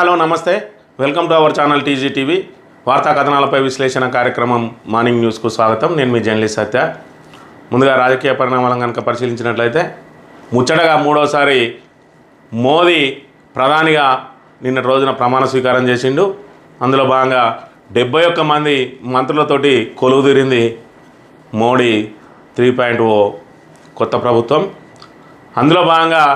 Hello నమస్తే, welcome to our channel TG TV. వార్తా కథనాలపై విశ్లేషణ కార్యక్రమం మార్నింగ్ న్యూస్కు స్వాగతం. నేను మీ జర్నలిస్ట్ సత్య. ముందుగా రాజకీయ పరిణామాలను కనుక పరిశీలించినట్లయితే ముచ్చటగా మూడోసారి మోదీ ప్రధానిగా నిన్నటి రోజున ప్రమాణ స్వీకారం చేసిండు. అందులో భాగంగా 71 మంది మంత్రులతోటి కొలువు తీరింది మోడీ 3.0 కొత్త ప్రభుత్వం. అందులో భాగంగా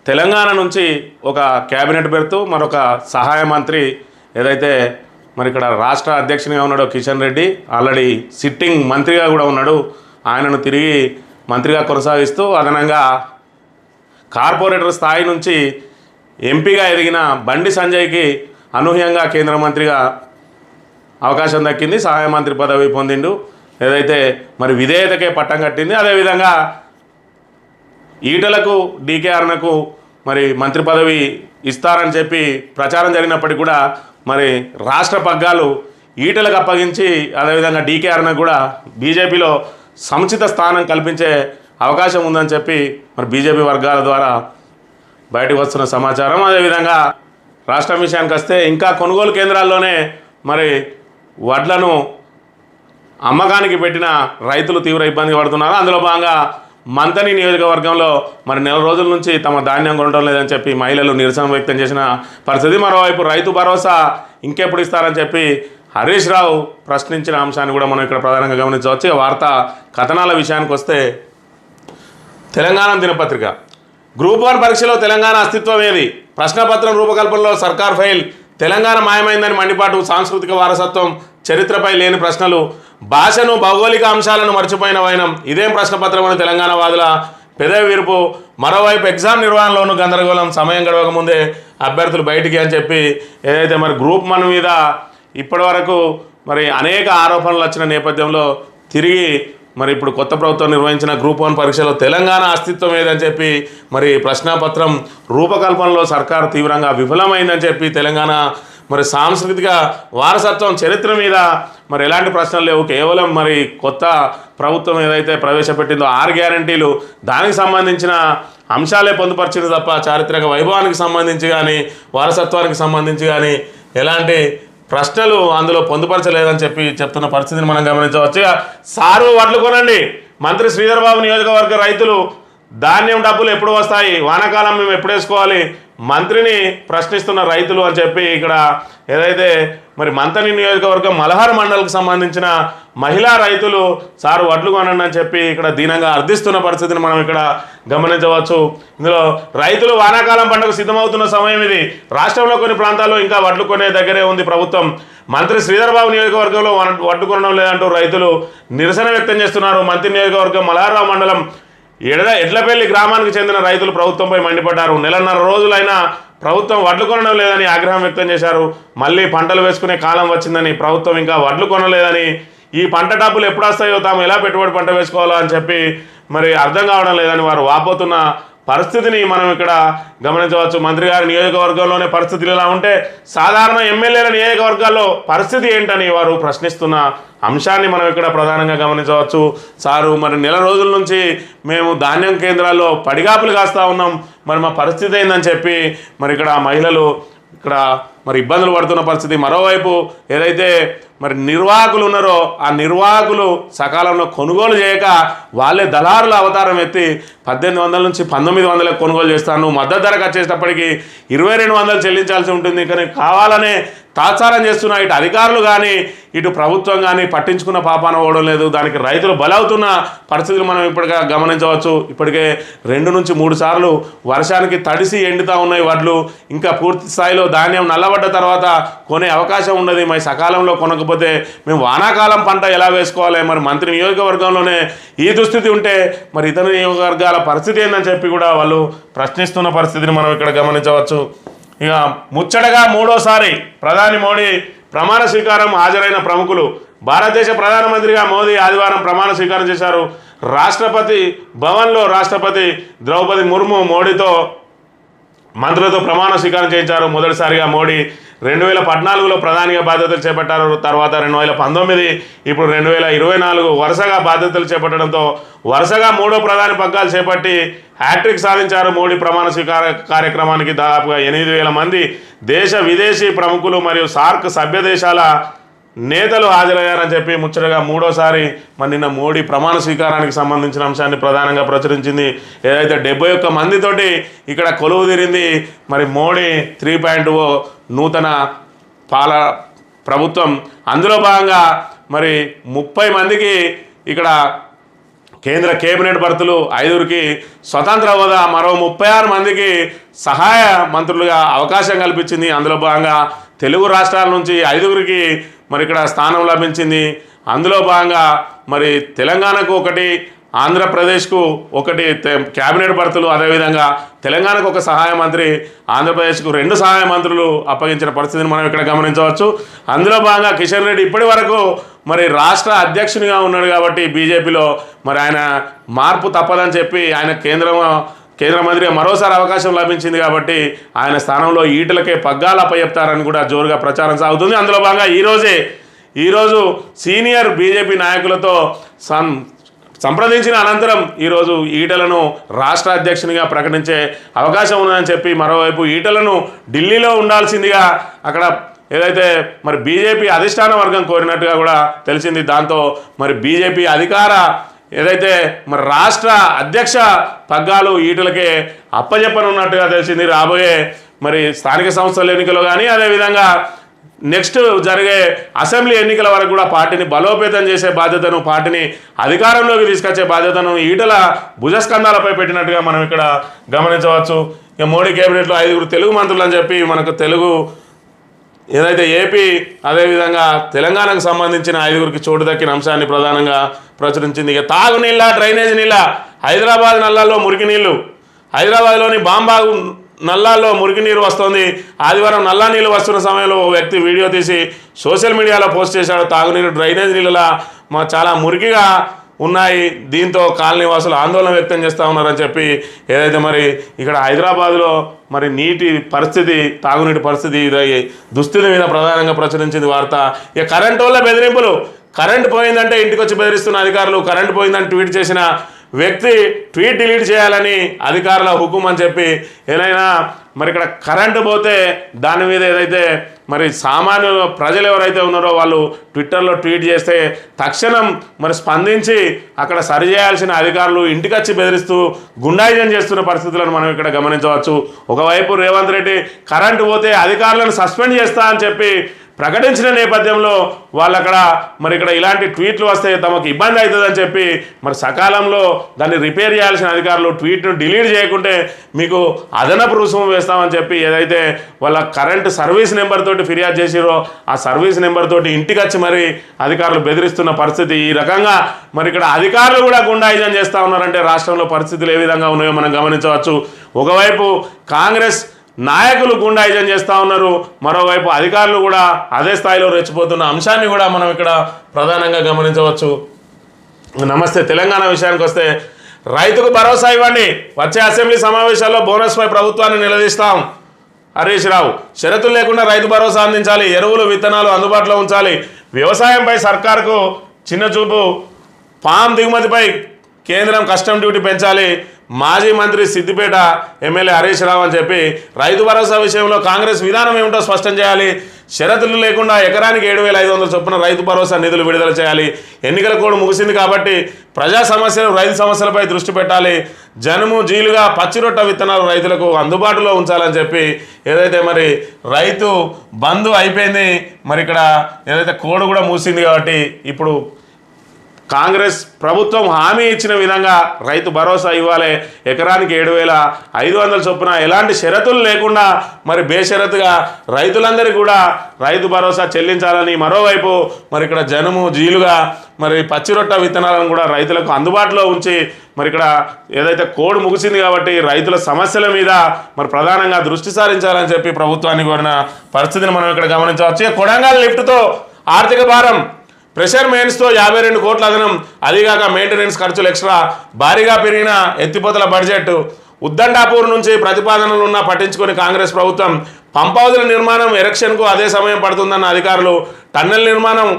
తెలంగాణ నుంచి ఒక క్యాబినెట్ బెర్త్, మరొక సహాయ మంత్రి ఏదైతే మరి ఇక్కడ రాష్ట్ర అధ్యక్షునిగా ఉన్నాడో కిషన్ రెడ్డి, ఆల్రెడీ సిట్టింగ్ మంత్రిగా కూడా ఉన్నాడు. ఆయనను తిరిగి మంత్రిగా కొనసాగిస్తూ అదనంగా కార్పొరేటర్ స్థాయి నుంచి ఎంపీగా ఎదిగిన బండి సంజయ్కి అనూహ్యంగా కేంద్ర మంత్రిగా అవకాశం దక్కింది. సహాయ మంత్రి పదవి పొందిండు. ఏదైతే మరి విధేయతకే పట్టం కట్టింది. అదేవిధంగా ఈటలకు డీకేఆర్నకు మరి మంత్రి పదవి ఇస్తారని చెప్పి ప్రచారం జరిగినప్పటికీ కూడా మరి రాష్ట్ర పగ్గాలు ఈటలకు అప్పగించి అదేవిధంగా డీకేఆర్నకు కూడా బీజేపీలో సముచిత స్థానం కల్పించే అవకాశం ఉందని చెప్పి మరి బీజేపీ వర్గాల ద్వారా బయటకు వస్తున్న సమాచారం. అదేవిధంగా రాష్ట్రం విషయానికి వస్తే ఇంకా కొనుగోలు కేంద్రాల్లోనే మరి వడ్లను అమ్మకానికి పెట్టిన రైతులు తీవ్ర ఇబ్బంది పడుతున్నారు. అందులో భాగంగా మంతని నియోజకవర్గంలో మరి నెల రోజుల నుంచి తమ ధాన్యం కొనడం లేదని చెప్పి మహిళలు నిరసన వ్యక్తం చేసిన పరిస్థితి. మరోవైపు రైతు భరోసా ఇంకెప్పుడు ఇస్తారని చెప్పి హరీష్ రావు ప్రశ్నించిన అంశాన్ని కూడా మనం ఇక్కడ ప్రధానంగా గమనించవచ్చు. వార్తా కథనాల విషయానికి వస్తే తెలంగాణ దినపత్రిక గ్రూప్ 1 పరీక్షలో తెలంగాణ అస్తిత్వం ఏది? ప్రశ్నపత్రం రూపకల్పనలో సర్కార్ ఫెయిల్, తెలంగాణ మాయమైందని మండిపాటు, సాంస్కృతిక వారసత్వం, చరిత్రపై లేని ప్రశ్నలు, భాషను భౌగోళిక అంశాలను మర్చిపోయిన వైనం, ఇదేం ప్రశ్నపత్రం అని తెలంగాణ వాదుల పెదవి విరుపు. మరోవైపు ఎగ్జామ్ నిర్వహణలోనూ గందరగోళం, సమయం గడవక ముందే అభ్యర్థులు బయటికి అని చెప్పి ఏదైతే మరి గ్రూప్ 1 మీద ఇప్పటి వరకు మరి అనేక ఆరోపణలు వచ్చిన నేపథ్యంలో తిరిగి మరి ఇప్పుడు కొత్త ప్రభుత్వం నిర్వహించిన గ్రూప్ 1 పరీక్షలో తెలంగాణ అస్తిత్వం ఏదని చెప్పి మరి ప్రశ్నాపత్రం రూపకల్పనలో సర్కారు తీవ్రంగా విఫలమైందని చెప్పి తెలంగాణ మరి సాంస్కృతిక వారసత్వం, చరిత్ర మీద మరి ఎలాంటి ప్రశ్నలు లేవు. కేవలం మరి కొత్త ప్రభుత్వం ఏదైతే ప్రవేశపెట్టిందో 6 గ్యారంటీలు, దానికి సంబంధించిన అంశాలే పొందుపరిచింది తప్ప చారిత్రక వైభవానికి సంబంధించి కానీ వారసత్వానికి సంబంధించి కానీ ఎలాంటి ప్రశ్నలు అందులో పొందుపరచలేదని చెప్పి చెప్తున్న పరిస్థితిని మనం గమనించవచ్చు. సారు వడ్లు కొనండి, మంత్రి శ్రీధర్ బాబు నియోజకవర్గ రైతులు ధాన్యం డబ్బులు ఎప్పుడు వస్తాయి, వానాకాలం మేము ఎప్పుడు వేసుకోవాలి, మంత్రిని ప్రశ్నిస్తున్న రైతులు అని చెప్పి ఇక్కడ ఏదైతే మరి మంతని నియోజకవర్గం మలహార్ మండలికి సంబంధించిన మహిళా రైతులు సారు వడ్లు కొనండి అని చెప్పి ఇక్కడ దీనంగా అర్థిస్తున్న పరిస్థితిని మనం ఇక్కడ గమనించవచ్చు. ఇందులో రైతులు వానాకాలం పంటకు సిద్ధమవుతున్న సమయం ఇది. రాష్ట్రంలో కొన్ని ప్రాంతాల్లో ఇంకా వడ్లు కొనే దగ్గరే ఉంది ప్రభుత్వం. మంత్రి శ్రీధర్ బాబు నియోజకవర్గంలో వడ్లు కొనడం లేదంటూ రైతులు నిరసన వ్యక్తం చేస్తున్నారు. మంత్రి నియోజకవర్గం మలహార్ మండలం ఎడ్లపల్లి గ్రామానికి చెందిన రైతులు ప్రభుత్వంపై మండిపడ్డారు. నెలన్నర రోజులైనా ప్రభుత్వం వడ్లు కొనడం లేదని ఆగ్రహం వ్యక్తం చేశారు. మళ్ళీ పంటలు వేసుకునే కాలం వచ్చిందని, ప్రభుత్వం ఇంకా వడ్లు కొనలేదని, ఈ పంట డబ్బులు ఎప్పుడు వస్తాయో తాము ఎలా పెట్టుబడి పంట వేసుకోవాలో అని చెప్పి మరి అర్థం కావడం లేదని వారు వాపోతున్న పరిస్థితిని మనం ఇక్కడ గమనించవచ్చు. మంత్రి గారి నియోజకవర్గంలోనే పరిస్థితులు ఇలా ఉంటే సాధారణ ఎమ్మెల్యేల నియోజకవర్గాల్లో పరిస్థితి ఏంటని వారు ప్రశ్నిస్తున్న అంశాన్ని మనం ఇక్కడ ప్రధానంగా గమనించవచ్చు. సారు మరి నెల రోజుల నుంచి మేము ధాన్యం కేంద్రాల్లో పడిగాపులు కాస్తూ ఉన్నాం, మరి మా పరిస్థితి ఏందని చెప్పి మరి ఇక్కడ మహిళలు ఇక్కడ మరి ఇబ్బందులు పడుతున్న పరిస్థితి. మరోవైపు ఏదైతే మరి నిర్వాహకులు ఉన్నారో ఆ నిర్వాహకులు సకాలంలో కొనుగోలు చేయక వాళ్ళే దళారుల అవతారం ఎత్తి 1800 నుంచి 1900 కొనుగోలు చేస్తాను, మద్దతు ధరకు వచ్చేటప్పటికి 2200 చెల్లించాల్సి ఉంటుంది. కానీ కావాలనే తాత్సారం చేస్తున్న ఇటు అధికారులు కానీ ఇటు ప్రభుత్వం కానీ పట్టించుకున్న పాపాన ఓడడం లేదు. దానికి రైతులు బలవుతున్న పరిస్థితులు మనం ఇప్పటికే గమనించవచ్చు. ఇప్పటికే 2 నుంచి 3 సార్లు వర్షానికి తడిసి ఎండుతూ ఉన్నాయి వడ్లు. ఇంకా పూర్తి స్థాయిలో ధాన్యం నల్లబడ్డ తర్వాత కొనే అవకాశం ఉన్నది. మరి సకాలంలో కొనకపోతే మేము వానాకాలం పంట ఎలా వేసుకోవాలి? మరి మంత్రి నియోజకవర్గంలోనే ఈ దుస్థితి ఉంటే మరి ఇతర నియోజకవర్గాల పరిస్థితి ఏందని చెప్పి కూడా వాళ్ళు ప్రశ్నిస్తున్న పరిస్థితిని మనం ఇక్కడ గమనించవచ్చు. ఇక ముచ్చటగా మూడోసారి ప్రధాని మోడీ ప్రమాణ స్వీకారం హాజరైన ప్రముఖులు. భారతదేశ ప్రధానమంత్రిగా మోదీ ఆదివారం ప్రమాణ స్వీకారం చేశారు. రాష్ట్రపతి భవన్లో రాష్ట్రపతి ద్రౌపది ముర్ము మోడీతో మంత్రులతో ప్రమాణ స్వీకారం చేయించారు. మొదటిసారిగా మోడీ 2014లో ప్రధానిగా బాధ్యతలు చేపట్టారు. తర్వాత 2019, ఇప్పుడు 2024 వరుసగా బాధ్యతలు చేపట్టడంతో వరుసగా 3వ ప్రధాని పగ్గాలు చేపట్టి హ్యాట్రిక్ సాధించారు. మోడీ ప్రమాణ స్వీకార కార్యక్రమానికి దాదాపుగా 8,000 మంది దేశ విదేశీ ప్రముఖులు మరియు సార్క్ సభ్య దేశాల నేతలు హాజరయ్యారని చెప్పి ముచ్చటగా 3వసారి మరి నిన్న మోడీ ప్రమాణ స్వీకారానికి సంబంధించిన అంశాన్ని ప్రధానంగా ప్రచురించింది. ఏదైతే 71 మందితోటి ఇక్కడ కొలువు తీరింది మరి మోడీ 3.0 నూతన ప్రభుత్వం. అందులో భాగంగా మరి 30 మందికి ఇక్కడ కేంద్ర కేబినెట్ భర్తలు, 5గురికి స్వతంత్ర హోదా, మరో 36 మందికి సహాయ మంత్రులుగా అవకాశం కల్పించింది. అందులో భాగంగా తెలుగు రాష్ట్రాల నుంచి 5గురికి మరి ఇక్కడ స్థానం లభించింది. అందులో భాగంగా మరి తెలంగాణకు 1, ఆంధ్రప్రదేశ్కు 1 క్యాబినెట్ భర్తలు, అదేవిధంగా తెలంగాణకు 1 సహాయ మంత్రి, ఆంధ్రప్రదేశ్కు 2 సహాయ మంత్రులు అప్పగించిన పరిస్థితిని మనం ఇక్కడ గమనించవచ్చు. అందులో భాగంగా కిషన్ రెడ్డి ఇప్పటి వరకు మరి రాష్ట్ర అధ్యక్షునిగా ఉన్నాడు కాబట్టి బీజేపీలో మరి ఆయన మార్పు తప్పదని చెప్పి ఆయన కేంద్ర మంత్రిగా మరోసారి అవకాశం లభించింది కాబట్టి ఆయన స్థానంలో ఈటలకే పగ్గాలు అప్పచెప్తారని కూడా జోరుగా ప్రచారం సాగుతుంది. అందులో భాగంగా ఈరోజు సీనియర్ బీజేపీ నాయకులతో సంప్రదించిన అనంతరం ఈరోజు ఈటలను రాష్ట్ర అధ్యక్షునిగా ప్రకటించే అవకాశం ఉందని చెప్పి మరోవైపు ఈటలను ఢిల్లీలో ఉండాల్సిందిగా అక్కడ ఏదైతే మరి బీజేపీ అధిష్టాన వర్గం కోరినట్టుగా కూడా తెలిసింది. దాంతో మరి బీజేపీ ఏదైతే మరి రాష్ట్ర అధ్యక్ష పగ్గాలు ఈటలకే అప్పచెప్పనున్నట్టుగా తెలిసింది. రాబోయే మరి స్థానిక సంస్థల ఎన్నికలు కానీ అదేవిధంగా నెక్స్ట్ జరిగే అసెంబ్లీ ఎన్నికల వరకు కూడా పార్టీని బలోపేతం చేసే బాధ్యతను, పార్టీని అధికారంలోకి తీసుకొచ్చే బాధ్యతను ఈటల భుజస్కంధాలపై పెట్టినట్టుగా మనం ఇక్కడ గమనించవచ్చు. ఇక మోడీ కేబినెట్లో 5గురు తెలుగు మంత్రులు అని చెప్పి మనకు తెలుగు ఏదైతే ఏపీ అదేవిధంగా తెలంగాణకు సంబంధించిన 5గురికి చోటు దక్కిన అంశాన్ని ప్రధానంగా ప్రచురించింది. ఇక తాగునీళ్ళ, డ్రైనేజ్ నీళ్ళ, హైదరాబాద్ నల్లాల్లో మురికి నీళ్లు, హైదరాబాద్లోని బాంబాగు నల్లాల్లో మురికి నీరు వస్తుంది. ఆదివారం నల్లా నీళ్ళు వస్తున్న సమయంలో ఓ వ్యక్తి వీడియో తీసి సోషల్ మీడియాలో పోస్ట్ చేశాడు. తాగునీరు, డ్రైనేజ్ నీళ్ళలా చాలా మురికిగా ఉన్నాయి. దీంతో కాలనీ వాసులు ఆందోళన వ్యక్తం చేస్తూ ఉన్నారని చెప్పి ఏదైతే మరి ఇక్కడ హైదరాబాద్లో మరి నీటి పరిస్థితి, తాగునీటి పరిస్థితి దుస్థితి మీద ప్రధానంగా ప్రచురించింది వార్త. ఇక కరెంటు వల్ల బెదిరింపులు, కరెంటు పోయిందంటే ఇంటికి వచ్చి బెదిరిస్తున్న అధికారులు, కరెంటు పోయిందని ట్వీట్ చేసిన వ్యక్తి ట్వీట్ డిలీట్ చేయాలని అధికారుల హుకుం అని చెప్పి ఏదైనా మరి ఇక్కడ కరెంటు పోతే దాని మీద ఏదైతే మరి సామాన్య ప్రజలు ఎవరైతే ఉన్నారో వాళ్ళు ట్విట్టర్లో ట్వీట్ చేస్తే తక్షణం మరి స్పందించి అక్కడ సరిచేయాల్సిన అధికారులు ఇంటికి వచ్చి బెదిరిస్తూ గుండాయిజం చేస్తున్న పరిస్థితులను మనం ఇక్కడ గమనించవచ్చు. ఒకవైపు రేవంత్ రెడ్డి కరెంటు పోతే అధికారులను సస్పెండ్ చేస్తా అని చెప్పి ప్రకటించిన నేపథ్యంలో వాళ్ళు మరి ఇక్కడ ఇలాంటి ట్వీట్లు వస్తే తమకు ఇబ్బంది అవుతుందని చెప్పి మరి సకాలంలో దాన్ని రిపేర్ చేయాల్సిన అధికారులు ట్వీట్ను డిలీట్ చేయకుంటే మీకు అదనపు రుసుము వేస్తామని చెప్పి ఏదైతే వాళ్ళ కరెంటు సర్వీస్ నెంబర్ తోటి ఫిర్యాదు చేసిరో ఆ సర్వీస్ నెంబర్ తోటి ఇంటికి వచ్చి మరి అధికారులు బెదిరిస్తున్న పరిస్థితి. ఈ రకంగా మరి ఇక్కడ అధికారులు కూడా గుండాయిజం చేస్తూ ఉన్నారంటే రాష్ట్రంలో పరిస్థితులు ఏ విధంగా ఉన్నాయో మనం గమనించవచ్చు. ఒకవైపు కాంగ్రెస్ నాయకులు గుండాయిజం చేస్తూ ఉన్నారు, మరోవైపు అధికారులు కూడా అదే స్థాయిలో రెచ్చిపోతున్న అంశాన్ని కూడా మనం ఇక్కడ ప్రధానంగా గమనించవచ్చు. నమస్తే తెలంగాణ విషయానికి వస్తే రైతుకు భరోసా ఇవ్వండి, వచ్చే అసెంబ్లీ సమావేశాల్లో బోనస్పై ప్రభుత్వాన్ని నిలదీస్తాం. హరీష్ రావు షరతులు లేకుండా రైతు భరోసా అందించాలి, ఎరువులు విత్తనాలు అందుబాటులో ఉంచాలి, వ్యవసాయంపై సర్కారుకు చిన్న చూపు, పామ్ దిగుమతిపై కేంద్రం కస్టమ్ డ్యూటీ పెంచాలి, మాజీ మంత్రి సిద్దిపేట ఎమ్మెల్యే హరీష్ రావు అని చెప్పి రైతు భరోసా విషయంలో కాంగ్రెస్ విధానం ఏమిటో స్పష్టం చేయాలి, షరతులు లేకుండా ఎకరానికి 7,500 చొప్పున రైతు భరోసా నిధులు విడుదల చేయాలి, ఎన్నికల కోడ్ ముగిసింది కాబట్టి ప్రజా సమస్యలు రైతు సమస్యలపై దృష్టి పెట్టాలి, జనుము జీలుగా పచ్చిరొట్ట విత్తనాలు రైతులకు అందుబాటులో ఉంచాలని చెప్పి ఏదైతే మరి రైతు బంధు అయిపోయింది, మరి ఇక్కడ ఏదైతే కోడ్ కూడా ముగిసింది కాబట్టి ఇప్పుడు కాంగ్రెస్ ప్రభుత్వం హామీ ఇచ్చిన విధంగా రైతు భరోసా ఇవ్వాలి, ఎకరానికి 7,500 చొప్పున ఎలాంటి షరతులు లేకుండా మరి బేషరతుగా రైతులందరికీ కూడా రైతు భరోసా చెల్లించాలని, మరోవైపు మరి ఇక్కడ జనుము జీలుగా మరి పచ్చిరొట్ట విత్తనాలను కూడా రైతులకు అందుబాటులో ఉంచి మరి ఇక్కడ ఏదైతే కోడ్ ముగిసింది కాబట్టి రైతుల సమస్యల మీద మరి ప్రధానంగా దృష్టి సారించాలని చెప్పి ప్రభుత్వాన్ని కోరిన పరిస్థితిని మనం ఇక్కడ గమనించవచ్చు. కొడంగల్ లిఫ్ట్తో ఆర్థిక భారం, ప్రెషర్ మెయిన్స్తో 52 కోట్ల అదనం, అదిగాక మెయింటెనెన్స్ ఖర్చులు ఎక్స్ట్రా, భారీగా పెరిగిన ఎత్తిపోతల బడ్జెట్, ఉద్దండాపూర్ నుంచి ప్రతిపాదనలు ఉన్నా పట్టించుకొని కాంగ్రెస్ ప్రభుత్వం పంప్ హౌజుల నిర్మాణం ఎరెక్షన్కు అదే సమయం పడుతుందన్న అధికారులు టన్నెల్ నిర్మాణం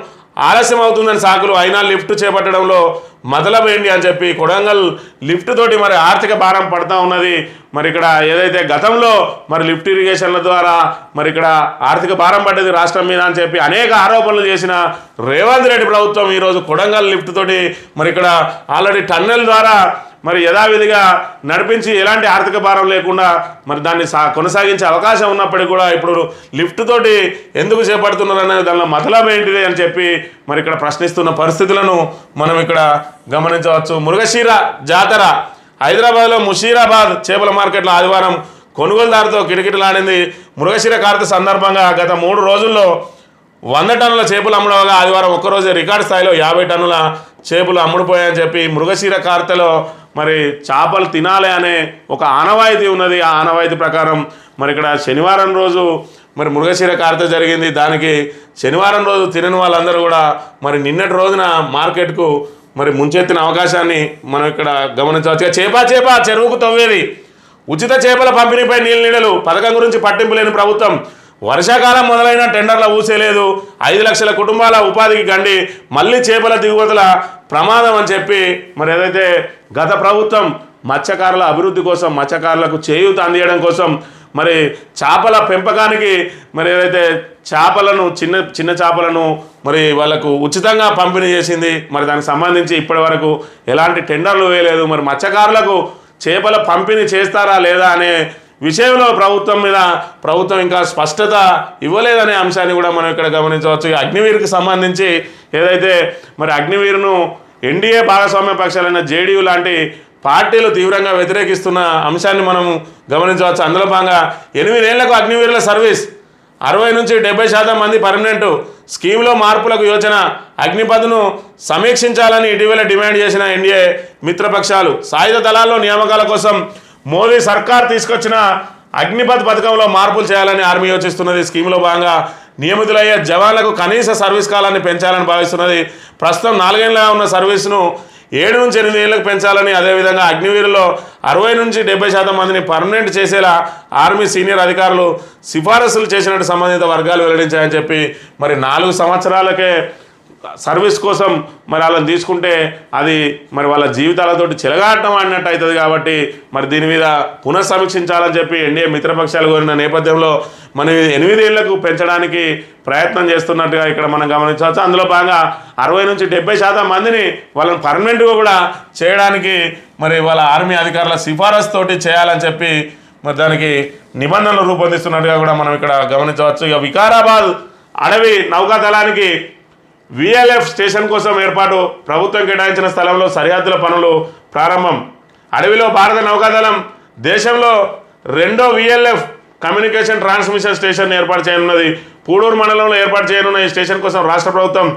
ఆలస్యం అవుతుందని సాకులు అయినా లిఫ్ట్ చేపట్టడంలో మొదలైంది అని చెప్పి కొడంగల్ లిఫ్ట్ తోటి మరి ఆర్థిక భారం పడుతూ ఉన్నది. మరి ఇక్కడ ఏదైతే గతంలో మరి లిఫ్ట్ ఇరిగేషన్ల ద్వారా మరి ఇక్కడ ఆర్థిక భారం పడ్డది రాష్ట్రం మీద అని చెప్పి అనేక ఆరోపణలు చేసిన రేవంత్ రెడ్డి ప్రభుత్వం ఈరోజు కొడంగల్ లిఫ్ట్ తోటి మరి ఇక్కడ ఆల్రెడీ టన్నెల్ ద్వారా మరి యథావిధిగా నడిపించి ఎలాంటి ఆర్థిక భారం లేకుండా మరి దాన్ని కొనసాగించే అవకాశం ఉన్నప్పటికీ కూడా ఇప్పుడు లిఫ్ట్ తోటి ఎందుకు చేపడుతున్నారు అనేది దానిలో మతలబ్ ఏంటిది అని చెప్పి మరి ఇక్కడ ప్రశ్నిస్తున్న పరిస్థితులను మనం ఇక్కడ గమనించవచ్చు. మృగశిర జాతర హైదరాబాద్లో ముషీరాబాద్ చేపల మార్కెట్లో ఆదివారం కొనుగోలుదారుతో కిటకిటలాడింది. మృగశిర కార్తె సందర్భంగా గత 3 రోజుల్లో 100 టన్నుల చేపలు అమ్మడం వల్ల ఆదివారం ఒక్కరోజే రికార్డు స్థాయిలో 50 టన్నుల చేపలు అమ్ముడుపోయాయని చెప్పి మృగశిర కార్తెలో మరి చేపలు తినాలి అనే ఒక ఆనవాయితీ ఉన్నది. ఆ ఆనవాయితీ ప్రకారం మరి ఇక్కడ శనివారం రోజు మరి మృగశిర కార్తె జరిగింది. దానికి శనివారం రోజు తినని వాళ్ళందరూ కూడా మరి నిన్నటి రోజున మార్కెట్కు మరి ముంచెత్తిన అవకాశాన్ని మనం ఇక్కడ గమనించవచ్చు. చేప చెరువుకు తవ్వేది ఉచిత చేపల పంపిణీపై నీళ్ళు పథకం గురించి పట్టింపు లేని ప్రభుత్వం వర్షాకాలం మొదలైన టెండర్ల ఊసేలేదు. 5 లక్షల కుటుంబాల ఉపాధికి గండి మళ్ళీ చేపల దిగుమతుల ప్రమాదం అని చెప్పి మరి ఏదైతే గత ప్రభుత్వం మత్స్యకారుల అభివృద్ధి కోసం మత్స్యకారులకు చేయూత అందించడం కోసం మరి చేపల పెంపకానికి మరి ఏదైతే చేపలను చిన్న చేపలను మరి వాళ్ళకు ఉచితంగా పంపిణీ చేసింది. మరి దానికి సంబంధించి ఇప్పటి వరకు ఎలాంటి టెండర్లు వేయలేదు. మరి మత్స్యకారులకు చేపల పంపిణీ చేస్తారా లేదా అనే విషయంలో ప్రభుత్వం ఇంకా స్పష్టత ఇవ్వలేదనే అంశాన్ని కూడా మనం ఇక్కడ గమనించవచ్చు. అగ్నివీర్కి సంబంధించి ఏదైతే మరి అగ్నివీరును ఎన్డీఏ భాగస్వామ్య పక్షాలైన జేడీయూ లాంటి పార్టీలు తీవ్రంగా వ్యతిరేకిస్తున్న అంశాన్ని మనం గమనించవచ్చు. అందులో భాగంగా 8 ఏళ్లకు అగ్నివీరుల సర్వీస్ 60 నుంచి 70% మంది పర్మనెంట్ స్కీమ్లో మార్పులకు యోచన అగ్నిపథ్ను సమీక్షించాలని ఇటీవల డిమాండ్ చేసిన ఎన్డీఏ మిత్రపక్షాలు సాయుధ దళాల్లో నియామకాల కోసం మోదీ సర్కార్ తీసుకొచ్చిన అగ్నిపథ్ పథకంలో మార్పులు చేయాలని ఆర్మీ యోచిస్తున్నది. స్కీమ్లో భాగంగా నియమితులయ్యే జవాన్లకు కనీస సర్వీస్ కాలాన్ని పెంచాలని భావిస్తున్నది. ప్రస్తుతం 4 ఏళ్ళ ఉన్న సర్వీస్ను 7 నుంచి 8 ఏళ్ళకు పెంచాలని, అదేవిధంగా అగ్నివీరులో 60 నుంచి 70% మందిని పర్మనెంట్ చేసేలా ఆర్మీ సీనియర్ అధికారులు సిఫారసులు చేసినట్టు సంబంధిత వర్గాలు వెల్లడించాయని చెప్పి మరి 4 సంవత్సరాలకే సర్వీస్ కోసం మరి వాళ్ళని తీసుకుంటే అది మరి వాళ్ళ జీవితాలతోటి చెలగాటం ఆడినట్టు అవుతుంది. కాబట్టి మరి దీని మీద పునఃసమీక్షించాలని చెప్పి ఎన్డీఏ మిత్రపక్షాలు కోరిన నేపథ్యంలో మనం 8 ఏళ్లకు పెంచడానికి ప్రయత్నం చేస్తున్నట్టుగా ఇక్కడ మనం గమనించవచ్చు. అందులో భాగంగా 60 నుంచి 70% మందిని వాళ్ళని పర్మనెంట్గా కూడా చేయడానికి మరి వాళ్ళ ఆర్మీ అధికారుల సిఫారసు తోటి చేయాలని చెప్పి మరి దానికి నిబంధనలు రూపొందిస్తున్నట్టుగా కూడా మనం ఇక్కడ గమనించవచ్చు. ఇక వికారాబాద్ అడవి నౌకాదళానికి విఎల్ఎఫ్ స్టేషన్ కోసం ఏర్పాటు ప్రభుత్వం కేటాయించిన స్థలంలో సరిహద్దుల పనులు ప్రారంభం. అడవిలో భారత నౌకాదళం దేశంలో 2వ విఎల్ఎఫ్ కమ్యూనికేషన్ ట్రాన్స్మిషన్ స్టేషన్ ఏర్పాటు చేయనున్నది. పూడూరు మండలంలో ఏర్పాటు చేయనున్న ఈ స్టేషన్ కోసం రాష్ట్ర ప్రభుత్వం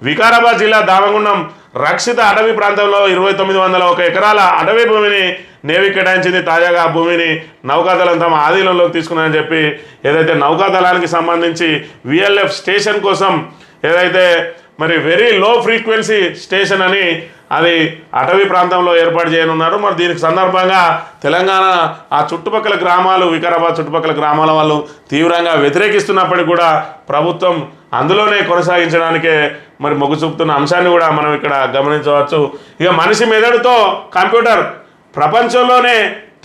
వికారాబాద్ జిల్లా దామగుండం రక్షిత అటవీ ప్రాంతంలో 2901 ఎకరాల అటవీ భూమిని నేవీ కేటాయించింది. తాజాగా ఆ భూమిని నౌకాదళం తమ ఆధీనంలోకి తీసుకున్నారని చెప్పి ఏదైతే నౌకాదళానికి సంబంధించి విఎల్ఎఫ్ స్టేషన్ కోసం ఏదైతే మరి వెరీ లో ఫ్రీక్వెన్సీ స్టేషన్ అని అది అటవీ ప్రాంతంలో ఏర్పాటు చేయనున్నారు. మరి దీనికి సందర్భంగా తెలంగాణ ఆ చుట్టుపక్కల గ్రామాలు వికారాబాద్ చుట్టుపక్కల గ్రామాల వాళ్ళు తీవ్రంగా వ్యతిరేకిస్తున్నప్పటికీ కూడా ప్రభుత్వం అందులోనే కొనసాగించడానికే మరి మొగ్గు చూపుతున్న అంశాన్ని కూడా మనం ఇక్కడ గమనించవచ్చు. ఇక మనిషి మెదడుతో కంప్యూటర్ ప్రపంచంలోనే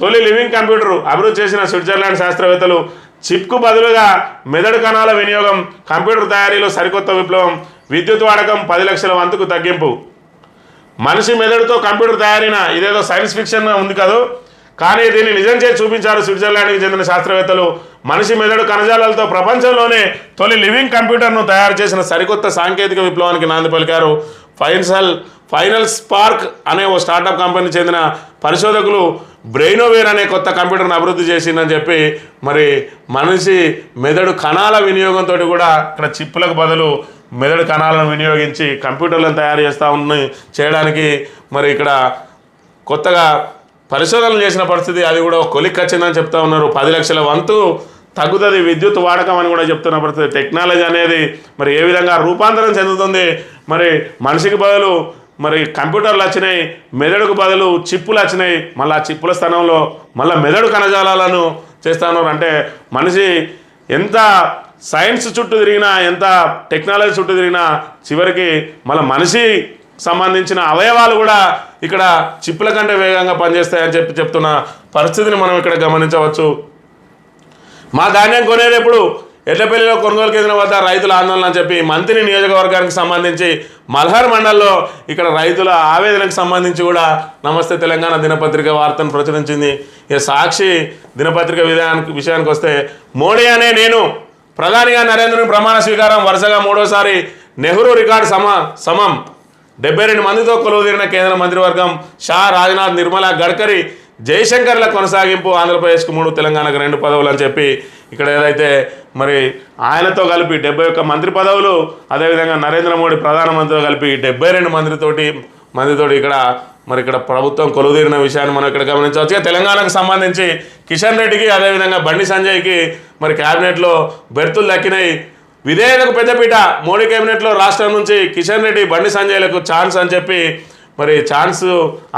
తొలి లివింగ్ కంప్యూటర్ అభివృద్ధి చేసిన స్విట్జర్లాండ్ శాస్త్రవేత్తలు చిప్కు బదులుగా మెదడు కణాల వినియోగం కంప్యూటర్ తయారీలో సరికొత్త విప్లవం విద్యుత్ వాడకం 10 లక్షల వంతుకు తగ్గింపు. మనిషి మెదడుతో కంప్యూటర్ తయారైన ఇదేదో సైన్స్ ఫిక్షన్ ఉంది కాదు, కానీ దీన్ని నిజం చేసి చూపించారు స్విట్జర్లాండ్కి చెందిన శాస్త్రవేత్తలు. మనిషి మెదడు కణజాలాలతో ప్రపంచంలోనే తొలి లివింగ్ కంప్యూటర్ను తయారు చేసిన సరికొత్త సాంకేతిక విప్లవానికి నాంది పలికారు. ఫైనల్ స్పార్క్ అనే ఓ స్టార్టప్ కంపెనీ చెందిన పరిశోధకులు బ్రెయినోవేర్ అనే కొత్త కంప్యూటర్ను అభివృద్ధి చేసిందని చెప్పి మరి మనిషి మెదడు కణాల వినియోగంతో కూడా ఇక్కడ చిప్పులకు బదులు మెదడు కణాలను వినియోగించి కంప్యూటర్లను తయారు చేయడానికి మరి ఇక్కడ కొత్తగా పరిశోధనలు చేసిన పరిస్థితి అది కూడా కొలిక్ వచ్చిందని చెప్తా ఉన్నారు. 10 లక్షల వంతు తగ్గుతుంది విద్యుత్ వాడకం అని కూడా చెప్తున్న పరిస్థితి. టెక్నాలజీ అనేది మరి ఏ విధంగా రూపాంతరం చెందుతుంది, మరి మనిషికి బదులు మరి కంప్యూటర్లు వచ్చినాయి, మెదడుకు బదులు చిప్పులు వచ్చినాయి, మళ్ళీ ఆ చిప్పుల స్థానంలో మళ్ళీ మెదడు కణజాలాలను చేస్తున్నారు. అంటే మనిషి ఎంత సైన్స్ చుట్టూ తిరిగినా, ఎంత టెక్నాలజీ చుట్టూ తిరిగినా చివరికి మళ్ళీ మనిషి సంబంధించిన అవయవాలు కూడా ఇక్కడ చిప్పుల కంటే వేగంగా పనిచేస్తాయని చెప్తున్న పరిస్థితిని మనం ఇక్కడ గమనించవచ్చు. మా ధాన్యం కొనేటప్పుడు ఎడ్లపల్లిలో కొనుగోలు కేంద్రం వద్ద రైతుల ఆందోళన అని చెప్పి మంత్రి నియోజకవర్గానికి సంబంధించి మల్హార్ మండల్లో ఇక్కడ రైతుల ఆవేదనకు సంబంధించి కూడా నమస్తే తెలంగాణ దినపత్రిక వార్తను ప్రచురించింది. ఇక సాక్షి దినపత్రిక విషయానికి వస్తే మోడీ అనే నేను ప్రధానిగా నరేంద్రుని ప్రమాణ స్వీకారం వరుసగా మూడోసారి నెహ్రూ రికార్డు సమం 72 మందితో కొలువుదీరిన కేంద్ర మంత్రివర్గం షా, రాజ్నాథ్, నిర్మలా, గడ్కరీ, జయశంకర్ల కొనసాగింపు. ఆంధ్రప్రదేశ్కు 3, తెలంగాణకు 2 పదవులు అని చెప్పి ఇక్కడ ఏదైతే మరి ఆయనతో కలిపి 71 మంత్రి పదవులు, అదేవిధంగా నరేంద్ర మోడీ ప్రధానమంత్రితో కలిపి 72 మందితోటి ఇక్కడ ప్రభుత్వం కొలువుదీరిన విషయాన్ని మనం ఇక్కడ గమనించవచ్చు. తెలంగాణకు సంబంధించి కిషన్ రెడ్డికి, అదేవిధంగా బండి సంజయ్కి మరి క్యాబినెట్లో బెర్తులు దక్కినాయి. విధేయతకు పెద్దపీట మోడీ కేబినెట్లో రాష్ట్రం నుంచి కిషన్ రెడ్డి, బండి సంజయ్లకు ఛాన్స్ అని చెప్పి మరి ఛాన్స్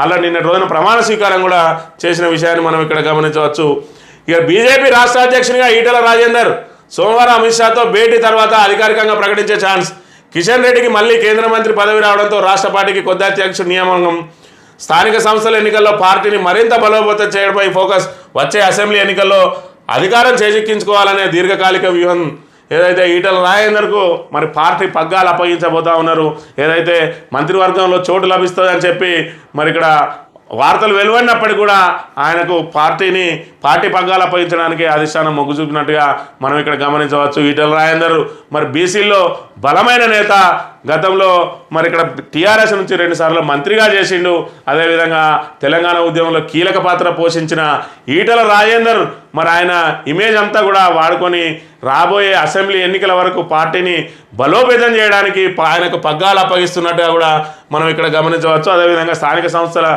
అలా నిన్నటి రోజున ప్రమాణ స్వీకారం కూడా చేసిన విషయాన్ని మనం ఇక్కడ గమనించవచ్చు. ఇక బీజేపీ రాష్ట్ర అధ్యక్షునిగా ఈటెల రాజేందర్ సోమవారం అమిత్ షాతో భేటీ తర్వాత అధికారికంగా ప్రకటించే ఛాన్స్. కిషన్ రెడ్డికి మళ్ళీ కేంద్ర మంత్రి పదవి రావడంతో రాష్ట్ర పార్టీకి కొత్త అధ్యక్షుడు నియామకం. స్థానిక సంస్థల ఎన్నికల్లో పార్టీని మరింత బలోపేతం చేయడంపై ఫోకస్. వచ్చే అసెంబ్లీ ఎన్నికల్లో అధికారం చేజిక్కించుకోవాలనే దీర్ఘకాలిక వ్యూహం. ఏదైతే ఈటెల రాజేందర్కు మరి పార్టీ పగ్గాలు అప్పగించబోతా ఉన్నారు, ఏదైతే మంత్రివర్గంలో చోటు లభిస్తుందని చెప్పి మరి ఇక్కడ వార్తలు వెలువడినప్పటికీ కూడా ఆయనకు పార్టీ పగ్గాలు అప్పగించడానికి అధిష్టానం మొగ్గు చూపినట్టుగా మనం ఇక్కడ గమనించవచ్చు. ఈటెల రాజేందర్ మరి బీసీల్లో బలమైన నేత, గతంలో మరి ఇక్కడ టీఆర్ఎస్ నుంచి 2 సార్లు మంత్రిగా చేసిండు. అదేవిధంగా తెలంగాణ ఉద్యమంలో కీలక పాత్ర పోషించిన ఈటెల రాజేందర్ మరి ఆయన ఇమేజ్ అంతా కూడా వాడుకొని రాబోయే అసెంబ్లీ ఎన్నికల వరకు పార్టీని బలోపేతం చేయడానికి ఆయనకు పగ్గాలు అప్పగిస్తున్నట్టుగా కూడా మనం ఇక్కడ గమనించవచ్చు. అదేవిధంగా స్థానిక సంస్థల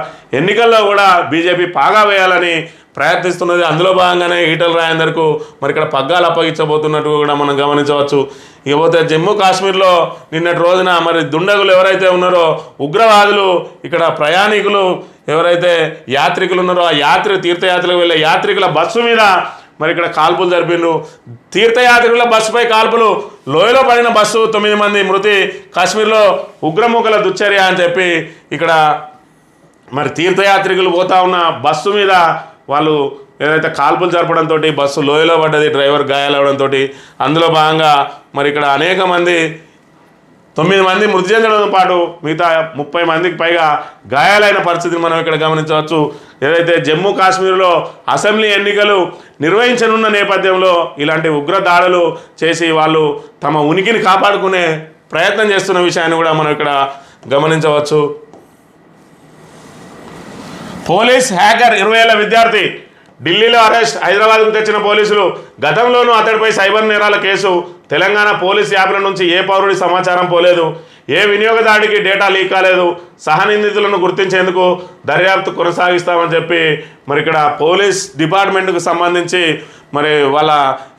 ఎన్నికల్లో కూడా బీజేపీ పాగా వేయాలని ప్రయత్నిస్తున్నది. అందులో భాగంగానే ఈటెల రాజేందర్కు మరి ఇక్కడ పగ్గాలు అప్పగించబోతున్నట్టు కూడా మనం గమనించవచ్చు. ఇకపోతే జమ్మూ కాశ్మీర్లో నిన్నటి రోజున మరి దుండగులు ఎవరైతే ఉన్నారో, ఉగ్రవాదులు ఇక్కడ ప్రయాణికులు ఎవరైతే యాత్రికులు ఉన్నారో ఆ తీర్థయాత్రకు వెళ్ళే యాత్రికుల బస్సు మీద మరి ఇక్కడ కాల్పులు జరిపిండ్రు. తీర్థయాత్రికుల బస్సుపై కాల్పులు, లోయలో పడిన బస్సు 9 మంది మృతి. కాశ్మీర్లో ఉగ్రమూకల దుశ్చర్య అని చెప్పి ఇక్కడ మరి తీర్థయాత్రికులు పోతా ఉన్న బస్సు మీద వాళ్ళు ఏదైతే కాల్పులు జరపడంతో బస్సు లోయలో పడ్డది, డ్రైవర్ గాయాలవడంతో అందులో భాగంగా మరి ఇక్కడ అనేక మంది 9 మంది మృతి చెందడంతో పాటు మిగతా 30 మందికి పైగా గాయాలైన పరిస్థితిని మనం ఇక్కడ గమనించవచ్చు. ఏదైతే జమ్మూ కాశ్మీర్లో అసెంబ్లీ ఎన్నికలు నిర్వహించనున్న నేపథ్యంలో ఇలాంటి ఉగ్ర దాడులు చేసి వాళ్ళు తమ ఉనికిని కాపాడుకునే ప్రయత్నం చేస్తున్న విషయాన్ని కూడా మనం ఇక్కడ గమనించవచ్చు. పోలీస్ హ్యాకర్ 20 ఏళ్ల విద్యార్థి ఢిల్లీలో అరెస్ట్. హైదరాబాద్కు తెచ్చిన పోలీసులు. గతంలోనూ అతడిపై సైబర్ నేరాల కేసు. తెలంగాణ పోలీస్ యాప్ల నుంచి ఏ పౌరుడి సమాచారం పోలేదు, ఏ వినియోగదారుడికి డేటా లీక్ కాలేదు. సహనిందితులను గుర్తించేందుకు దర్యాప్తు కొనసాగిస్తామని చెప్పి మరి ఇక్కడ పోలీస్ డిపార్ట్మెంట్కు సంబంధించి మరి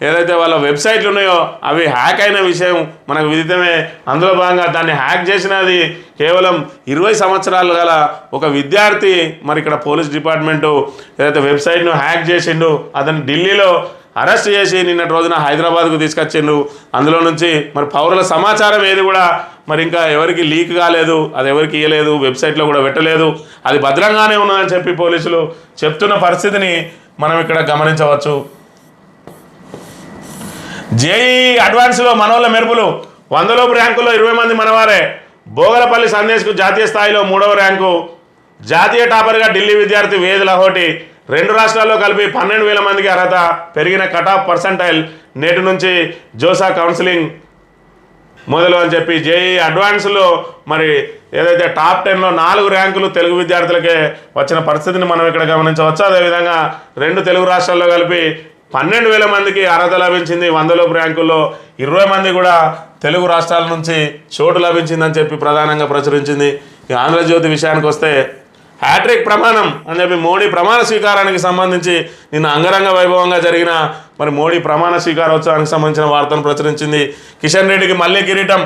ఏదైతే వాళ్ళ వెబ్సైట్లు ఉన్నాయో అవి హ్యాక్ అయిన విషయం మనకు విదితమే. అందులో భాగంగా దాన్ని హ్యాక్ చేసినది కేవలం 20 సంవత్సరాలు గల ఒక విద్యార్థి. మరి ఇక్కడ పోలీస్ డిపార్ట్మెంటు ఏదైతే వెబ్సైట్ను హ్యాక్ చేసిండు, అతను ఢిల్లీలో అరెస్ట్ చేసి నిన్నటి రోజున హైదరాబాద్కు తీసుకొచ్చిండు. అందులో నుంచి మరి పౌరుల సమాచారం ఏది కూడా మరి ఇంకా ఎవరికి లీక్ కాలేదు, అది ఎవరికి ఇవ్వలేదు, వెబ్సైట్లో కూడా పెట్టలేదు, అది భద్రంగానే ఉన్నదని చెప్పి పోలీసులు చెప్తున్న పరిస్థితిని మనం ఇక్కడ గమనించవచ్చు. జేఈ అడ్వాన్స్లో మనోళ్ళ మెరుపులు. 100లోపు ర్యాంకుల్లో 20 మంది మనవారే. భోగలపల్లి సందేశ్కు జాతీయ స్థాయిలో 3వ ర్యాంకు. జాతీయ టాపర్గా ఢిల్లీ విద్యార్థి వేద్ లహోటి. 2 రాష్ట్రాల్లో కలిపి 12,000 మందికి అర్హత. పెరిగిన కటాఫ్ పర్సంటైల్. నేటి నుంచి జోసా కౌన్సిలింగ్ మొదలు అని చెప్పి జేఈ అడ్వాన్స్లో మరి ఏదైతే టాప్ 10లో 4 ర్యాంకులు తెలుగు విద్యార్థులకే వచ్చిన పరిస్థితిని మనం ఇక్కడ గమనించవచ్చు. అదేవిధంగా 2 తెలుగు రాష్ట్రాల్లో కలిపి 12,000 మందికి అర్హత లభించింది. 100లోపు ర్యాంకుల్లో 20 మంది కూడా తెలుగు రాష్ట్రాల నుంచి చోటు లభించిందని చెప్పి ప్రధానంగా ప్రచురించింది. ఇక ఆంధ్రజ్యోతి విషయానికి వస్తే హ్యాట్రిక్ ప్రమాణం అని చెప్పి మోడీ ప్రమాణ స్వీకారానికి సంబంధించి నిన్న అంగరంగ వైభవంగా జరిగిన మరి మోడీ ప్రమాణ స్వీకారోత్సవానికి సంబంధించిన వార్తను ప్రచురించింది. కిషన్ రెడ్డికి మళ్ళీ కిరీటం.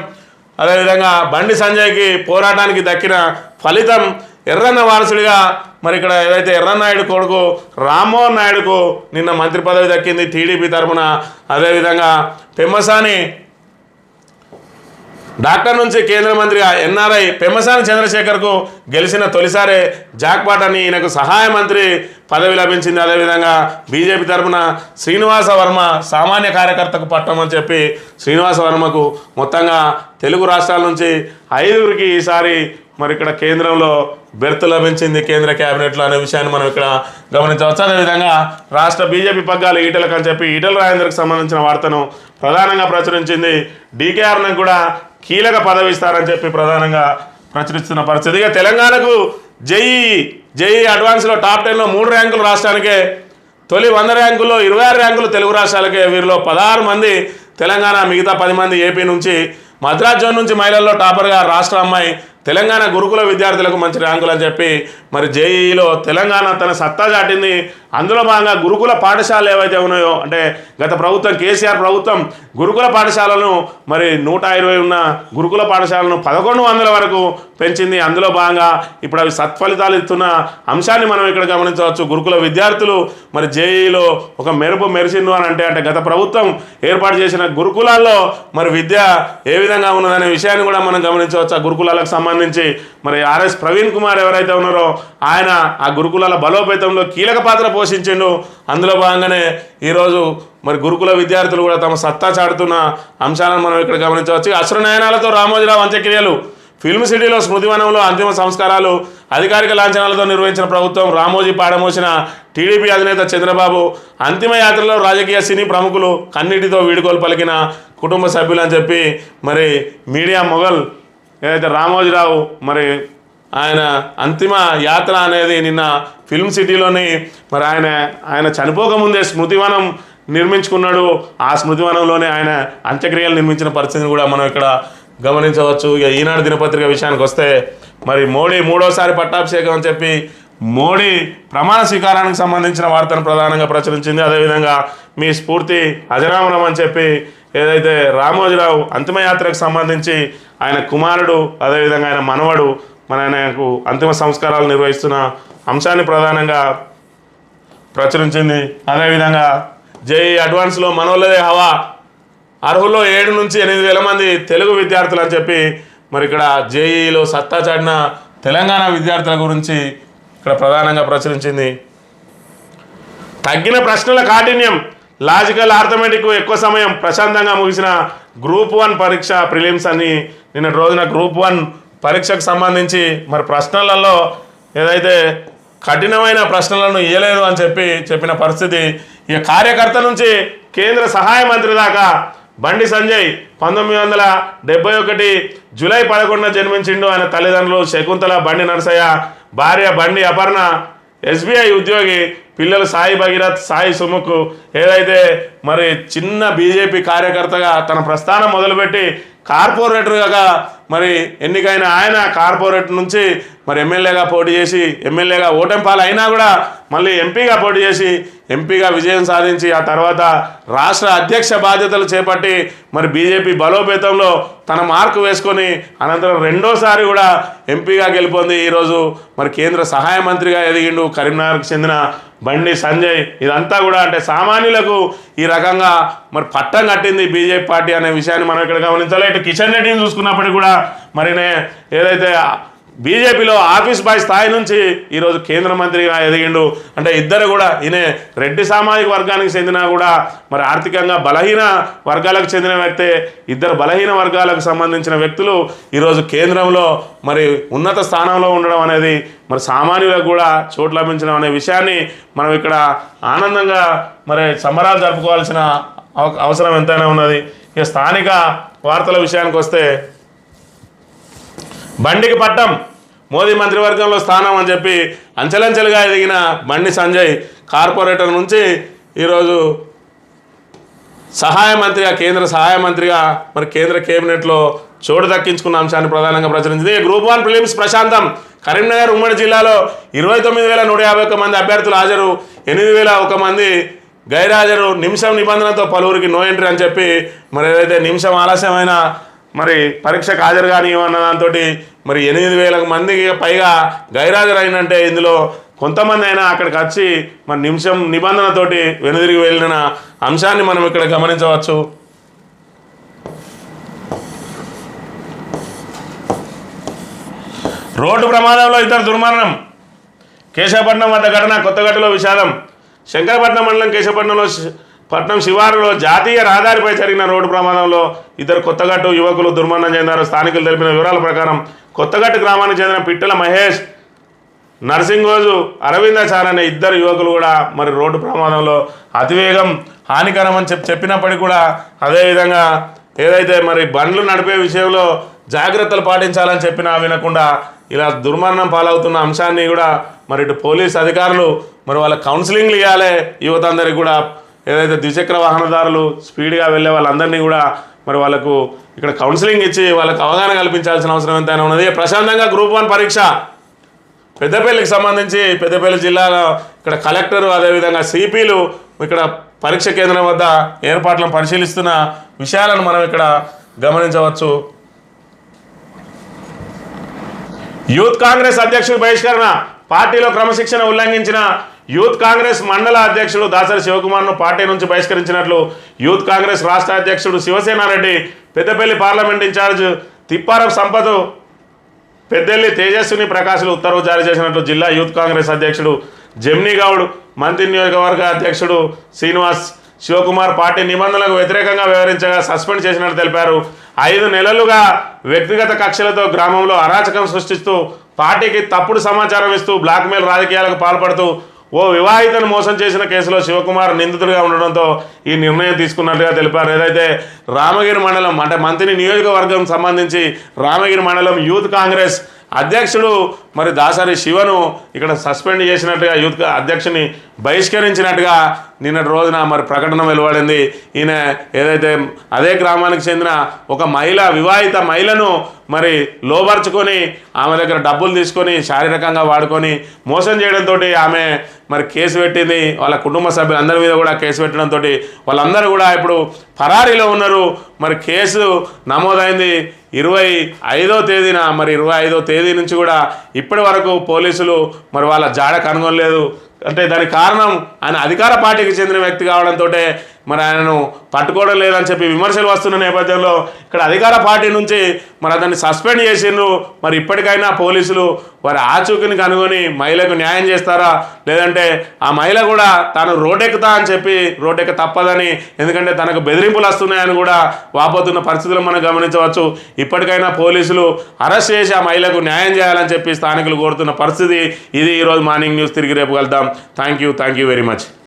అదేవిధంగా బండి సంజయ్కి పోరాటానికి దక్కిన ఫలితం ఎర్రన్న వారసుడిగా మరి ఇక్కడ ఏదైతే ఎర్రన్నాయుడు కొడుకు రామ్మోహన్ నాయుడుకు నిన్న మంత్రి పదవి దక్కింది టీడీపీ తరఫున. అదేవిధంగా పెమ్మసాని డాక్టర్ నుంచి కేంద్ర మంత్రిగా ఎన్ఆర్ఐ పెమ్మసాని చంద్రశేఖర్కు గెలిచిన తొలిసారే జాక్పాట్ అని ఈయనకు సహాయ మంత్రి పదవి లభించింది. అదేవిధంగా బీజేపీ తరఫున శ్రీనివాస వర్మ సామాన్య కార్యకర్తకు పట్టం అని చెప్పి శ్రీనివాస వర్మకు మొత్తంగా తెలుగు రాష్ట్రాల నుంచి 5గురికి ఈసారి మరి ఇక్కడ కేంద్రంలో బెర్త్ లభించింది కేంద్ర క్యాబినెట్లో అనే విషయాన్ని మనం ఇక్కడ గమనించవచ్చు. అదేవిధంగా రాష్ట్ర బీజేపీ పగ్గాలు ఈటలకు అని చెప్పి ఈటల రాజేందర్కి సంబంధించిన వార్తను ప్రధానంగా ప్రచురించింది. డీకేఆర్ను కూడా కీలక పదవి ఇస్తారని చెప్పి ప్రధానంగా ప్రచురిస్తున్న పరిస్థితి. ఇక తెలంగాణకు జేఈ అడ్వాన్స్లో టాప్ 10లో 3 ర్యాంకులు రాష్ట్రానికే, తొలి 100 ర్యాంకుల్లో 26 ర్యాంకులు తెలుగు రాష్ట్రాలకే. వీరిలో 16 మంది తెలంగాణ, మిగతా 10 మంది ఏపీ నుంచి. మద్రాస్ జోన్ నుంచి మహిళల్లో టాపర్గా రాష్ట్ర అమ్మాయి, తెలంగాణ గురుకుల విద్యార్థులకు మంచి ర్యాంకులు అని చెప్పి మరి జేఈలో తెలంగాణ తన సత్తా చాటింది. అందులో భాగంగా గురుకుల పాఠశాలలు ఏవైతే ఉన్నాయో, అంటే గత ప్రభుత్వం కేసీఆర్ ప్రభుత్వం గురుకుల పాఠశాలను మరి 120 ఉన్న గురుకుల పాఠశాలను 1100 వరకు పెంచింది. అందులో భాగంగా ఇప్పుడు అవి సత్ఫలితాలు ఇస్తున్న అంశాన్ని మనం ఇక్కడ గమనించవచ్చు. గురుకుల విద్యార్థులు మరి జేఈలో ఒక మెరుపు మెరిసిండు అని అంటే గత ప్రభుత్వం ఏర్పాటు చేసిన గురుకులాల్లో మరి విద్య ఏ విధంగా ఉన్నదనే విషయాన్ని కూడా మనం గమనించవచ్చు. ఆ గురుకులాలకు సంబంధించి మరి ఆర్ఎస్ ప్రవీణ్ కుమార్ ఎవరైతే ఉన్నారో ఆయన ఆ గురుకులాల బలోపేతంలో కీలక పాత్ర పోషించిండు. అందులో భాగంగానే ఈరోజు మరి గురుకుల విద్యార్థులు కూడా తమ సత్తా చాటుతున్న అంశాలను మనం ఇక్కడ గమనించవచ్చు. అశ్రునయనాలతో రామోజీరావు అంత్యక్రియలు, ఫిల్మ్ సిటీలో స్మృతివనంలో అంతిమ సంస్కారాలు అధికారిక లాంఛనాలతో నిర్వహించిన ప్రభుత్వం, రామోజీ పాడమోసిన టీడీపీ అధినేత చంద్రబాబు, అంతిమ యాత్రలో రాజకీయ సినీ ప్రముఖులు, కన్నీటితో వీడుకోలు పలికిన కుటుంబ సభ్యులు అని చెప్పి మరి మీడియా మొగల్ ఏదైతే రామోజీరావు మరి ఆయన అంతిమ యాత్ర అనేది నిన్న ఫిల్మ్ సిటీలోని మరి ఆయన చనిపోకముందే స్మృతివనం నిర్మించుకున్నాడు. ఆ స్మృతివనంలోనే ఆయన అంత్యక్రియలు నిర్మించిన పరిస్థితిని కూడా మనం ఇక్కడ గమనించవచ్చు. ఇక ఈనాడు దినపత్రిక విషయానికి వస్తే మరి మోడీ 3వసారి పట్టాభిషేకం అని చెప్పి మోడీ ప్రమాణ స్వీకారానికి సంబంధించిన వార్తను ప్రధానంగా ప్రచురించింది. అదేవిధంగా మీ స్ఫూర్తి అజరామరం అని చెప్పి ఏదైతే రామోజీరావు అంతిమయాత్రకు సంబంధించి ఆయన కుమారుడు అదేవిధంగా ఆయన మనవడు మన ఆయనకు అంతిమ సంస్కారాలు నిర్వహిస్తున్న అంశాన్ని ప్రధానంగా ప్రచురించింది. అదేవిధంగా జేఈ అడ్వాన్స్లో మనోళ్ళదే హవా, అర్హుల్లో 7 నుంచి 8,000 మంది తెలుగు విద్యార్థులు అని చెప్పి మరి ఇక్కడ జేఈలో సత్తా చాటిన తెలంగాణ విద్యార్థుల గురించి ఇక్కడ ప్రధానంగా ప్రచురించింది. తగ్గిన ప్రశ్నల కాఠిన్యం, లాజికల్ ఆర్థమెటిక్ ఎక్కువ సమయం, ప్రశాంతంగా ముగిసిన గ్రూప్ 1 పరీక్ష ప్రిలిమ్స్ అని నిన్న రోజున గ్రూప్ 1 పరీక్షకు సంబంధించి మరి ప్రశ్నలలో ఏదైతే కఠినమైన ప్రశ్నలను ఇయ్యలేదు అని చెప్పిన పరిస్థితి. ఇక కార్యకర్త నుంచి కేంద్ర సహాయ మంత్రి దాకా బండి సంజయ్ 1971 జూలై 11న జన్మించిండు. ఆయన తల్లిదండ్రులు శకుంతల బండి నరసయ్య, భార్య బండి అపర్ణ, ఎస్బీఐ ఉద్యోగి, పిల్లలు సాయి భగీరథ్, సాయి సుముఖ్. ఏదైతే మరి చిన్న బీజేపీ కార్యకర్తగా తన ప్రస్థానం మొదలుపెట్టి కార్పొరేటర్గా మరి ఎన్నికైన ఆయన కార్పొరేట్ నుంచి మరి ఎమ్మెల్యేగా పోటీ చేసి ఎమ్మెల్యేగా ఓటెంపాలు అయినా కూడా మళ్ళీ ఎంపీగా పోటీ చేసి ఎంపీగా విజయం సాధించి ఆ తర్వాత రాష్ట్ర అధ్యక్ష బాధ్యతలు చేపట్టి మరి బీజేపీ బలోపేతంలో తన మార్కు వేసుకొని అనంతరం 2వసారి కూడా ఎంపీగా గెలుపొంది ఈరోజు మరి కేంద్ర సహాయ మంత్రిగా ఎదిగిండు కరీంనగర్కు చెందిన బండి సంజయ్. ఇదంతా కూడా అంటే సామాన్యులకు ఈ రకంగా మరి పట్టం కట్టింది బీజేపీ పార్టీ అనే విషయాన్ని మనం ఇక్కడ గమనించాలి. ఇటు కిషన్ రెడ్డిని చూసుకున్నప్పటికీ కూడా మరి ఏదైతే బీజేపీలో ఆఫీస్ బాయ్ స్థాయి నుంచి ఈరోజు కేంద్ర మంత్రిగా ఎదిగిండు. అంటే ఇద్దరు కూడా ఈయన రెడ్డి సామాజిక వర్గానికి చెందిన కూడా మరి ఆర్థికంగా బలహీన వర్గాలకు చెందిన వ్యక్తే. ఇద్దరు బలహీన వర్గాలకు సంబంధించిన వ్యక్తులు ఈరోజు కేంద్రంలో మరి ఉన్నత స్థానంలో ఉండడం అనేది మరి సామాన్యులకు కూడా చోటు లభించడం అనే విషయాన్ని మనం ఇక్కడ ఆనందంగా మరి సంబరాలు జరుపుకోవాల్సిన అవసరం ఎంతైనా ఉన్నది. ఇక స్థానిక వార్తల విషయానికి వస్తే బండికి పట్టం, మోదీ మంత్రివర్గంలో స్థానం అని చెప్పి అంచెలంచెలుగా ఎదిగిన బండి సంజయ్ కార్పొరేటర్ నుంచి ఈరోజు సహాయ మంత్రిగా కేంద్ర సహాయ మంత్రిగా మరి కేంద్ర కేబినెట్లో చోటు దక్కించుకున్న అంశాన్ని ప్రధానంగా ప్రచురించింది. గ్రూప్ 1 ప్రిలిమ్స్ ప్రశాంతం, కరీంనగర్ ఉమ్మడి జిల్లాలో 29,151 మంది అభ్యర్థులు హాజరు, 8,001 మంది గైర్హాజరు. నిమిషం నిబంధనతో పలువురికి నో ఎంట్రీ అని చెప్పి మరి ఏదైతే నిమిషం ఆలస్యమైన మరి పరీక్షకు హాజరు కానివ్వన్న దాంతో మరి 8,000 మందికి పైగా గైరాజరైనంటే ఇందులో కొంతమంది అయినా అక్కడికి వచ్చి మరి నిమిషం నిబంధనతోటి వెనుదిరిగి వెళ్ళిన అంశాన్ని మనం ఇక్కడ గమనించవచ్చు. రోడ్డు ప్రమాదంలో ఇద్దరు దుర్మరణం. కేశవపట్నం వద్ద ఘటన, కొత్తగట్టులో విషాదం. శంకరపట్నం మండలం కేశవపట్నంలో పట్నం శివారులో జాతీయ రహదారిపై జరిగిన రోడ్డు ప్రమాదంలో ఇద్దరు కొత్తగట్టు యువకులు దుర్మరణం చెందారు. స్థానికులు తెలిపిన వివరాల ప్రకారం కొత్తగట్టు గ్రామానికి చెందిన పిట్టల మహేష్, నర్సింగోజు అరవిందాచార్ అనే ఇద్దరు యువకులు కూడా మరి రోడ్డు ప్రమాదంలో అతివేగం హానికరం అని చెప్పినప్పటికీ కూడా అదేవిధంగా ఏదైతే మరి బండ్లు నడిపే విషయంలో జాగ్రత్తలు పాటించాలని చెప్పినా వినకుండా ఇలా దుర్మరణం పాలవుతున్న అంశాన్ని కూడా మరి ఇటు పోలీస్ అధికారులు మరి వాళ్ళ కౌన్సిలింగ్లు ఇవ్వాలి. యువత అందరికీ కూడా ఏదైతే ద్విచక్ర వాహనదారులు స్పీడ్గా వెళ్ళే వాళ్ళందరినీ కూడా మరి వాళ్ళకు ఇక్కడ కౌన్సిలింగ్ ఇచ్చి వాళ్ళకు అవగాహన కల్పించాల్సిన అవసరం ఎంతైనా ఉన్నది. ప్రశాంతంగా గ్రూప్ 1 పరీక్ష పెద్దపల్లికి సంబంధించి పెద్దపల్లి జిల్లాలో ఇక్కడ కలెక్టరు అదేవిధంగా సిపిలు ఇక్కడ పరీక్ష కేంద్రం వద్ద ఏర్పాట్లను పరిశీలిస్తున్న విషయాలను మనం ఇక్కడ గమనించవచ్చు. యూత్ కాంగ్రెస్ అధ్యక్షుడు బహిష్కరణ. పార్టీలో క్రమశిక్షణ ఉల్లంఘించిన యూత్ కాంగ్రెస్ మండల అధ్యక్షుడు దాసరి శివకుమార్ను పార్టీ నుంచి బహిష్కరించినట్లు యూత్ కాంగ్రెస్ రాష్ట్ర అధ్యక్షుడు శివసేనారెడ్డి, పెద్దపల్లి పార్లమెంట్ ఇన్ఛార్జ్ తిప్పారం సంపత్, పెద్దెల్లి తేజస్విని ప్రకాశ్లు ఉత్తర్వు జారీ చేసినట్లు జిల్లా యూత్ కాంగ్రెస్ అధ్యక్షుడు జమ్నీగౌడ్, మంత్రి నియోజకవర్గ అధ్యక్షుడు శ్రీనివాస్ శివకుమార్ పార్టీ నిబంధనలకు వ్యతిరేకంగా వ్యవహరించగా సస్పెండ్ చేసినట్టు తెలిపారు. 5 నెలలుగా వ్యక్తిగత కక్షలతో గ్రామంలో అరాచకం సృష్టిస్తూ పార్టీకి తప్పుడు సమాచారం ఇస్తూ బ్లాక్మెయిల్ రాజకీయాలకు పాల్పడుతూ ఓ వివాహితను మోసం చేసిన కేసులో శివకుమార్ నిందితుడిగా ఉండడంతో ఈ నిర్ణయం తీసుకున్నట్టుగా తెలిపారు. ఏదైతే రామగిరి మండలం అంటే మంత్రి నియోజకవర్గం సంబంధించి రామగిరి మండలం యూత్ కాంగ్రెస్ అధ్యక్షుడు మరి దాసరి శివను ఇక్కడ సస్పెండ్ చేసినట్టుగా యూత్ అధ్యక్షుని బహిష్కరించినట్టుగా నిన్నటి రోజున మరి ప్రకటన వెలువడింది. ఈయన ఏదైతే అదే గ్రామానికి చెందిన ఒక వివాహిత మహిళను మరి లోబర్చుకొని ఆమె దగ్గర డబ్బులు తీసుకొని శారీరకంగా వాడుకొని మోసం చేయడంతో ఆమె మరి కేసు పెట్టింది. వాళ్ళ కుటుంబ సభ్యులందరి మీద కూడా కేసు పెట్టడంతో వాళ్ళందరూ కూడా ఇప్పుడు పరారీలో ఉన్నారు. మరి కేసు నమోదైంది 25వ తేదీన. మరి 25వ తేదీ నుంచి కూడా ఇప్పటి వరకు పోలీసులు మరి వాళ్ళ జాడ కనుగొనలేదు. అంటే దానికి కారణం ఆయన అధికార పార్టీకి చెందిన వ్యక్తి కావడంతో మరి ఆయనను పట్టుకోవడం లేదని చెప్పి విమర్శలు వస్తున్న నేపథ్యంలో ఇక్కడ అధికార పార్టీ నుంచి మరి అతన్ని సస్పెండ్ చేసిండ్రు. మరి ఇప్పటికైనా పోలీసులు వారి ఆచూకీని కనుగొని మహిళకు న్యాయం చేస్తారా, లేదంటే ఆ మహిళ కూడా తాను రోడ్డెక్కుతా అని చెప్పి రోడ్డెక్క తప్పదని, ఎందుకంటే తనకు బెదిరింపులు వస్తున్నాయని కూడా వాపోతున్న పరిస్థితులు మనం గమనించవచ్చు. ఇప్పటికైనా పోలీసులు అరెస్ట్ చేసి ఆ మహిళకు న్యాయం చేయాలని చెప్పి స్థానికులు కోరుతున్న పరిస్థితి ఇది. ఈరోజు మార్నింగ్ న్యూస్. తిరిగి రేపు కలుద్దాం. Thank you very much.